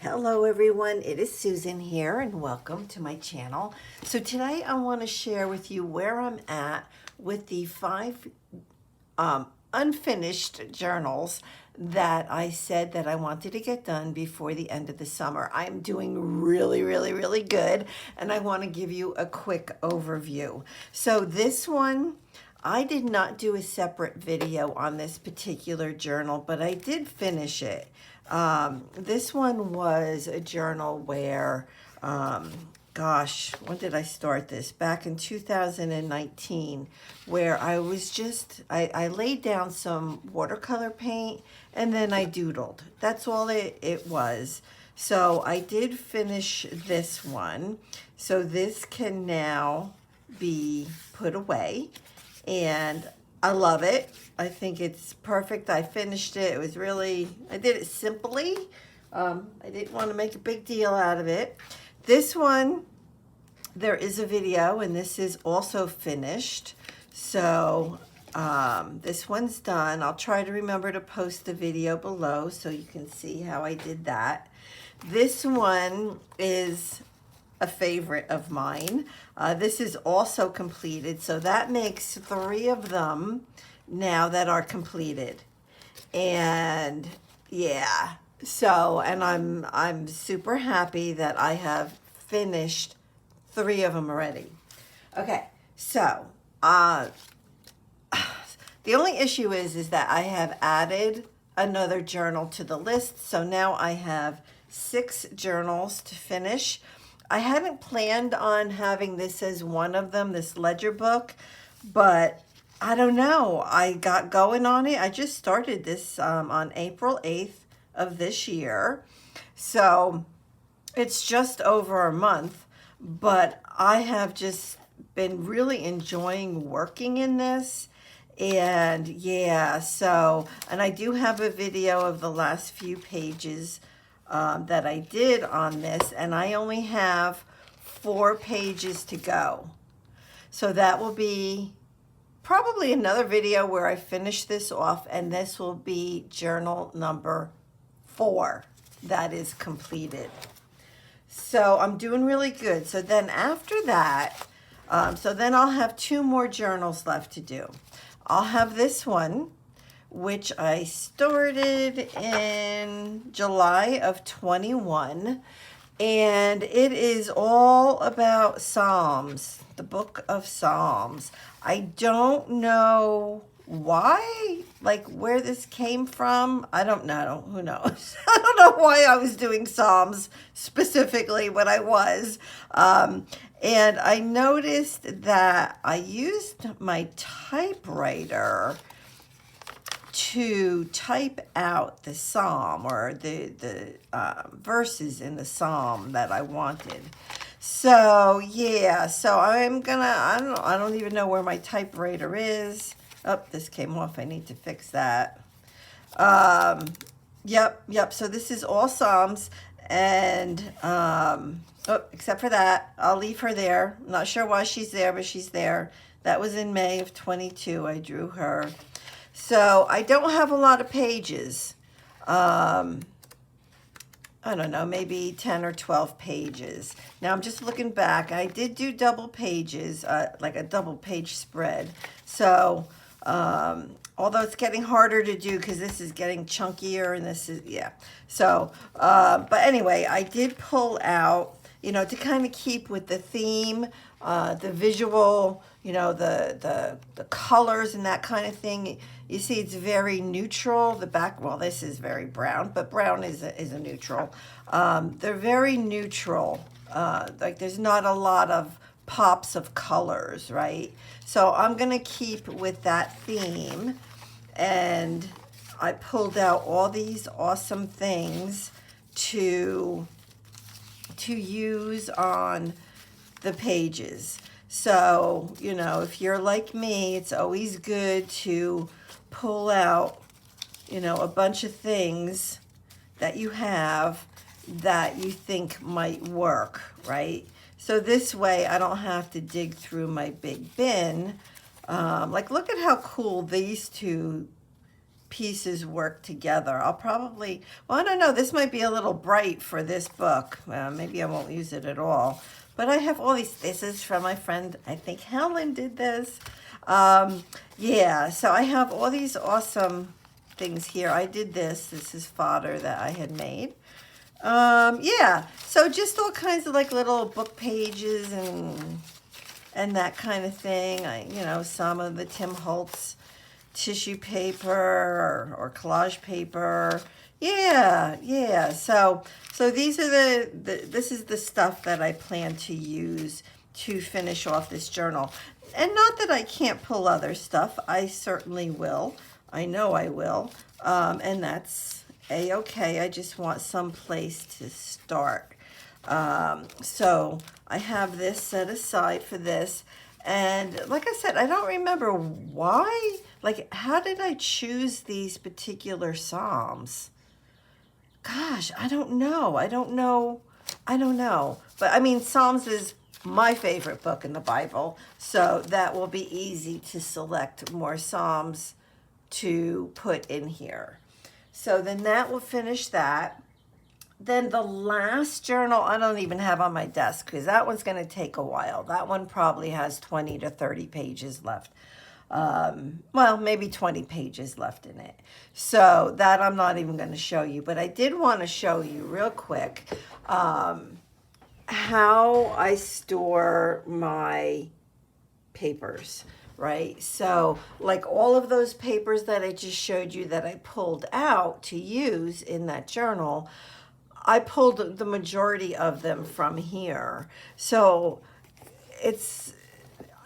Hello everyone, it is Susan here and welcome to my channel. So today I want to share with you where I'm at with the 5 unfinished journals that I said that I wanted to get done before the end of the summer. I'm doing really good, and I want to give you a quick overview. So this one, I did not do a separate video on this particular journal, but I did finish it. This one was a journal where, gosh, when did I start this? Back in 2019, where I was I laid down some watercolor paint and then I doodled. That's all it was. So I did finish this one. So this can now be put away, and I love it. I think it's perfect. I finished it. It was I did it simply. I didn't want to make a big deal out of it. This one, there is a video, and this is also finished. So this one's done. I'll try to remember to post the video below so you can see how I did that. This one is a favorite of mine. This is also completed, so that makes 3 of them now that are completed. And yeah, so, and I'm super happy that I have finished 3 of them already. Okay, so the only issue is that I have added another journal to the list, so now I have 6 journals to finish. I hadn't planned on having this as one of them, this ledger book, but I don't know. I got going on it. I just started this on April 8th of this year. So it's just over a month, but I have just been really enjoying working in this. And yeah, so, and I do have a video of the last few pages that I did on this, and I only have 4 pages to go. So that will be probably another video where I finish this off, and this will be journal number 4 that is completed. So I'm doing really good. So then after that, so then I'll have 2 more journals left to do. I'll have this one, which I started in July of 21, and it is all about Psalms, the book of Psalms. I don't know why, like where this came from. I don't know, who knows? I don't know why I was doing Psalms specifically, but I was. And I noticed that I used my typewriter to type out the psalm or the verses in the psalm that I wanted. So yeah, so I don't even know where my typewriter is. Oh, this came off. I need to fix that. Yep. So this is all psalms, and except for that, I'll leave her there. I'm not sure why she's there, but she's there. That was in May of 22. I drew her. So I don't have a lot of pages. I don't know, maybe 10 or 12 pages. Now I'm just looking back. I did do double pages, like a double page spread. So, although it's getting harder to do because this is getting chunkier and this is, yeah. So, but anyway, I did pull out, to kind of keep with the theme, the visual, the colors and that kind of thing. You see, it's very neutral. The back, well, this is very brown, but brown is a neutral. They're very neutral. Like there's not a lot of pops of colors, right? So I'm gonna keep with that theme, and I pulled out all these awesome things to use on the pages. So, if you're like me, it's always good to pull out, a bunch of things that you have that you think might work, right? So this way I don't have to dig through my big bin. Like, look at how cool these 2 pieces work together. I'll probably, well, I don't know, this might be a little bright for this book. Maybe I won't use it at all. But I have all these, this is from my friend, I think Helen did this. Yeah, so I have all these awesome things here. I did this is fodder that I had made. Yeah, so just all kinds of like little book pages and that kind of thing. You know, some of the Tim Holtz tissue paper or collage paper. Yeah. So these are this is the stuff that I plan to use to finish off this journal. And not that I can't pull other stuff. I certainly will. I know I will. And that's a-okay. I just want some place to start. So I have this set aside for this. And like I said, I don't remember why. Like, how did I choose these particular Psalms? Gosh, I don't know. But I mean, Psalms is my favorite book in the Bible. So that will be easy to select more Psalms to put in here. So then that will finish that. Then the last journal I don't even have on my desk because that one's going to take a while. That one probably has 20 to 30 pages left. Well, maybe 20 pages left in it. So that I'm not even going to show you. But I did want to show you real quick how I store my papers. Right? So like all of those papers that I just showed you that I pulled out to use in that journal, I pulled the majority of them from here. So it's,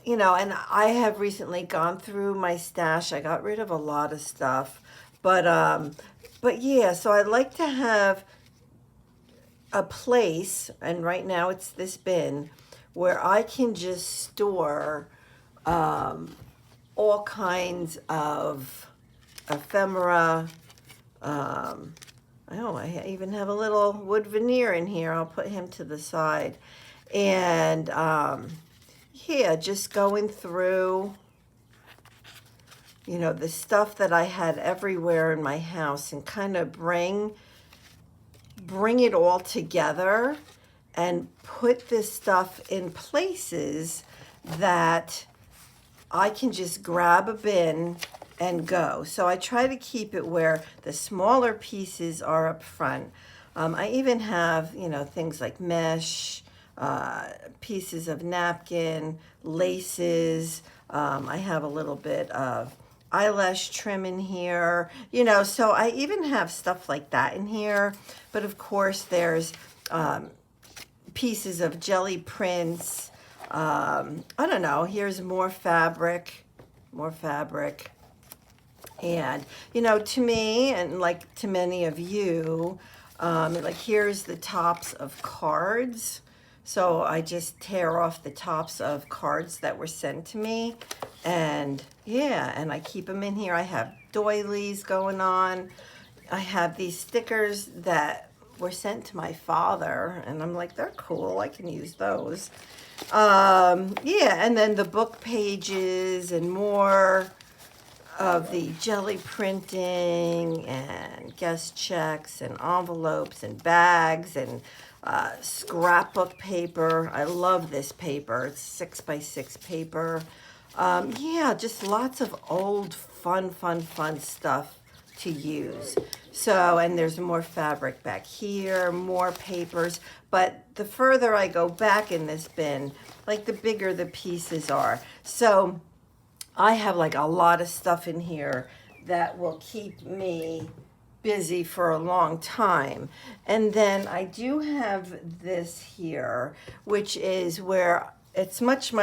you know, and I have recently gone through my stash. I got rid of a lot of stuff, but yeah, so I'd like to have a place, and right now it's this bin, where I can just store all kinds of ephemera. I even have a little wood veneer in here. I'll put him to the side. And yeah, just going through, you know, the stuff that I had everywhere in my house and kind of bring it all together and put this stuff in places that I can just grab a bin and go. So I try to keep it where the smaller pieces are up front. I even have, you know, things like mesh, pieces of napkin, laces. I have a little bit of eyelash trim in here, you know, so I even have stuff like that in here. But of course there's pieces of jelly prints. I don't know, here's more fabric. And, you know, to me, and like to many of you, like here's the tops of cards. So I just tear off the tops of cards that were sent to me. And yeah, and I keep them in here. I have doilies going on. I have these stickers that were sent to my father. And I'm like, they're cool. I can use those. Yeah, and then the book pages and more of the jelly printing and guest checks and envelopes and bags and scrapbook paper. I love this paper. It's 6x6 paper. Yeah, just lots of old fun stuff to use. So, and there's more fabric back here, more papers. But the further I go back in this bin, like the bigger the pieces are. So I have like a lot of stuff in here that will keep me busy for a long time. And then I do have this here, which is where it's much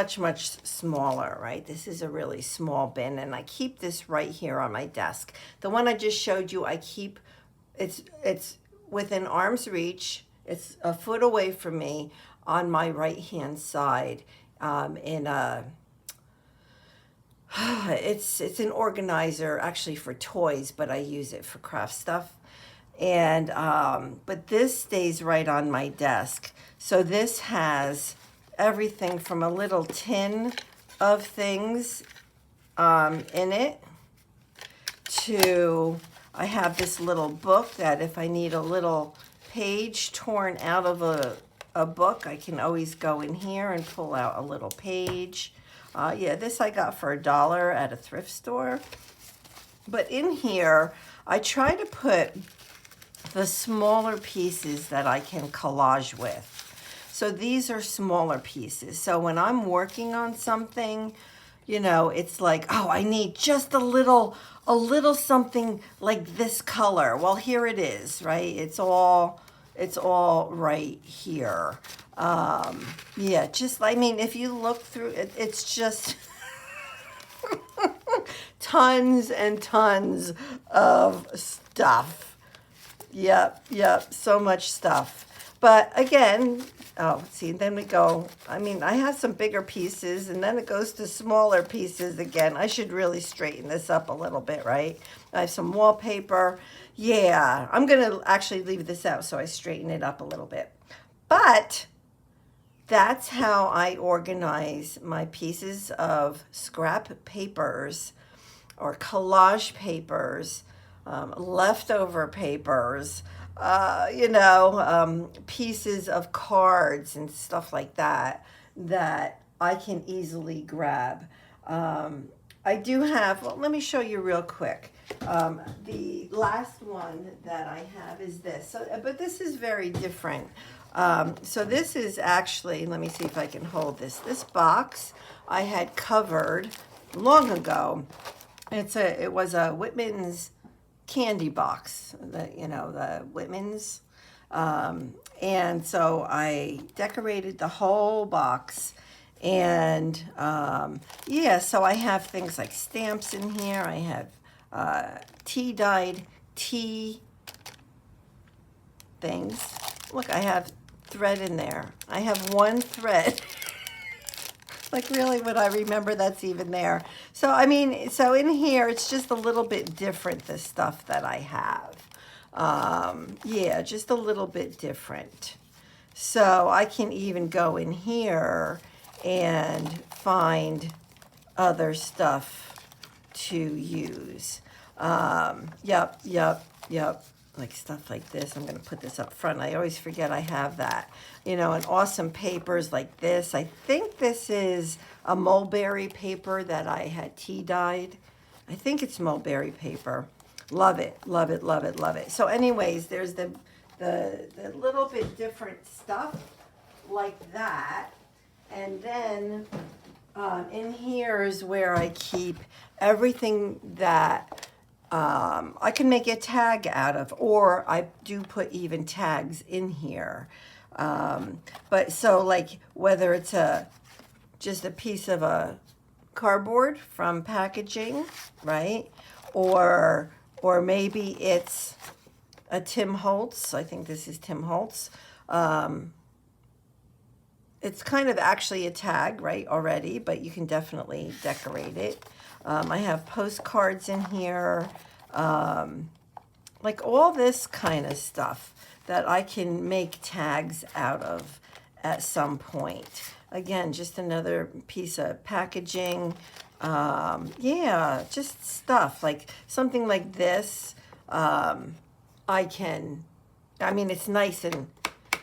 smaller, right? This is a really small bin, and I keep this right here on my desk. The one I just showed you, I keep, it's within arm's reach. It's a foot away from me on my right-hand side in a, it's an organizer actually for toys, but I use it for craft stuff. And but this stays right on my desk. So this has everything from a little tin of things in it I have this little book that if I need a little page torn out of a book, I can always go in here and pull out a little page. Yeah, this I got for $1 at a thrift store. But in here, I try to put the smaller pieces that I can collage with. So these are smaller pieces. So when I'm working on something, you know, it's like, oh, I need just a little something like this color. Well, here it is, right? It's all right here. Yeah, just, I mean, if you look through it, it's just tons and tons of stuff. Yep, so much stuff. But again, oh, see, then we go, I mean, I have some bigger pieces, and then it goes to smaller pieces again. I should really straighten this up a little bit, right? I have some wallpaper. Yeah, I'm going to actually leave this out so I straighten it up a little bit. But that's how I organize my pieces of scrap papers or collage papers, leftover papers, pieces of cards and stuff like that I can easily grab. I do have, well, let me show you real quick. The last one that I have is this. So, but this is very different. So this is actually, let me see if I can hold this. This box I had covered long ago. It was a Whitmans Candy Box, the Whitmans. And so I decorated the whole box. And yeah, so I have things like stamps in here. I have tea-dyed tea things. Look, I have thread in there. I have one thread. Like, really, would I remember that's even there? So, I mean, so in here, it's just a little bit different, the stuff that I have. Yeah, just a little bit different. So I can even go in here and find other stuff to use. Yep. Like stuff like this. I'm going to put this up front. I always forget I have that. And awesome papers like this. I think this is a mulberry paper that I had tea dyed. I think it's mulberry paper. Love it. So anyways, there's the little bit different stuff like that. And then in here is where I keep everything that I can make a tag out of, or I do put even tags in here. But so like whether it's just a piece of a cardboard from packaging, right? Or maybe it's a Tim Holtz. I think this is Tim Holtz. It's kind of actually a tag, right, already, but you can definitely decorate it. I have postcards in here, like all this kind of stuff that I can make tags out of at some point. Again, just another piece of packaging. Yeah, just stuff like something like this. It's nice and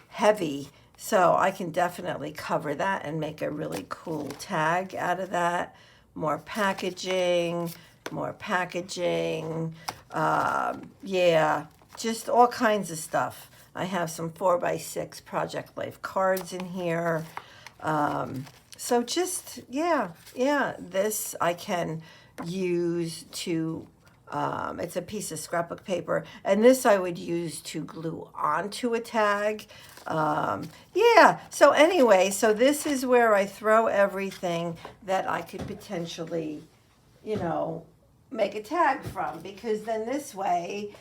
heavy, so I can definitely cover that and make a really cool tag out of that. More packaging. Yeah, just all kinds of stuff. I have some 4x6 Project Life cards in here. So just, yeah, this I can use to, it's a piece of scrapbook paper, and this I would use to glue onto a tag. Yeah, so anyway, so this is where I throw everything that I could potentially, make a tag from, because then this way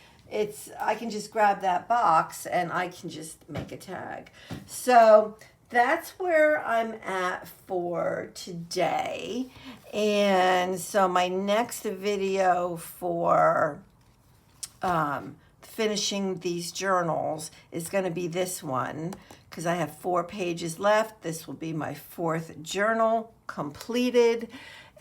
I can just grab that box and I can just make a tag. So that's where I'm at for today. And so my next video for finishing these journals is going to be this one, because I have 4 pages left. This will be my 4th journal completed.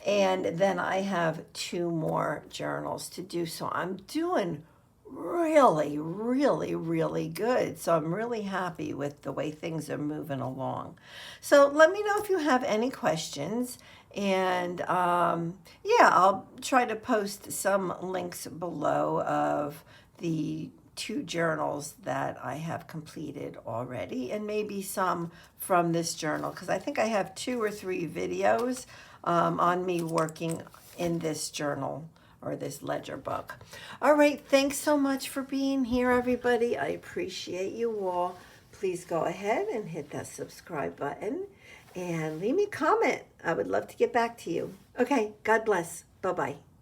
And then I have 2 more journals to do. So I'm doing really, really, really good. So I'm really happy with the way things are moving along. So let me know if you have any questions. And yeah, I'll try to post some links below of the 2 journals that I have completed already, and maybe some from this journal, because I think I have 2 or 3 videos on me working in this journal or this ledger book. All right, thanks so much for being here, everybody. I appreciate you all. Please go ahead and hit that subscribe button and leave me a comment. I would love to get back to you. Okay, God bless. Bye-bye.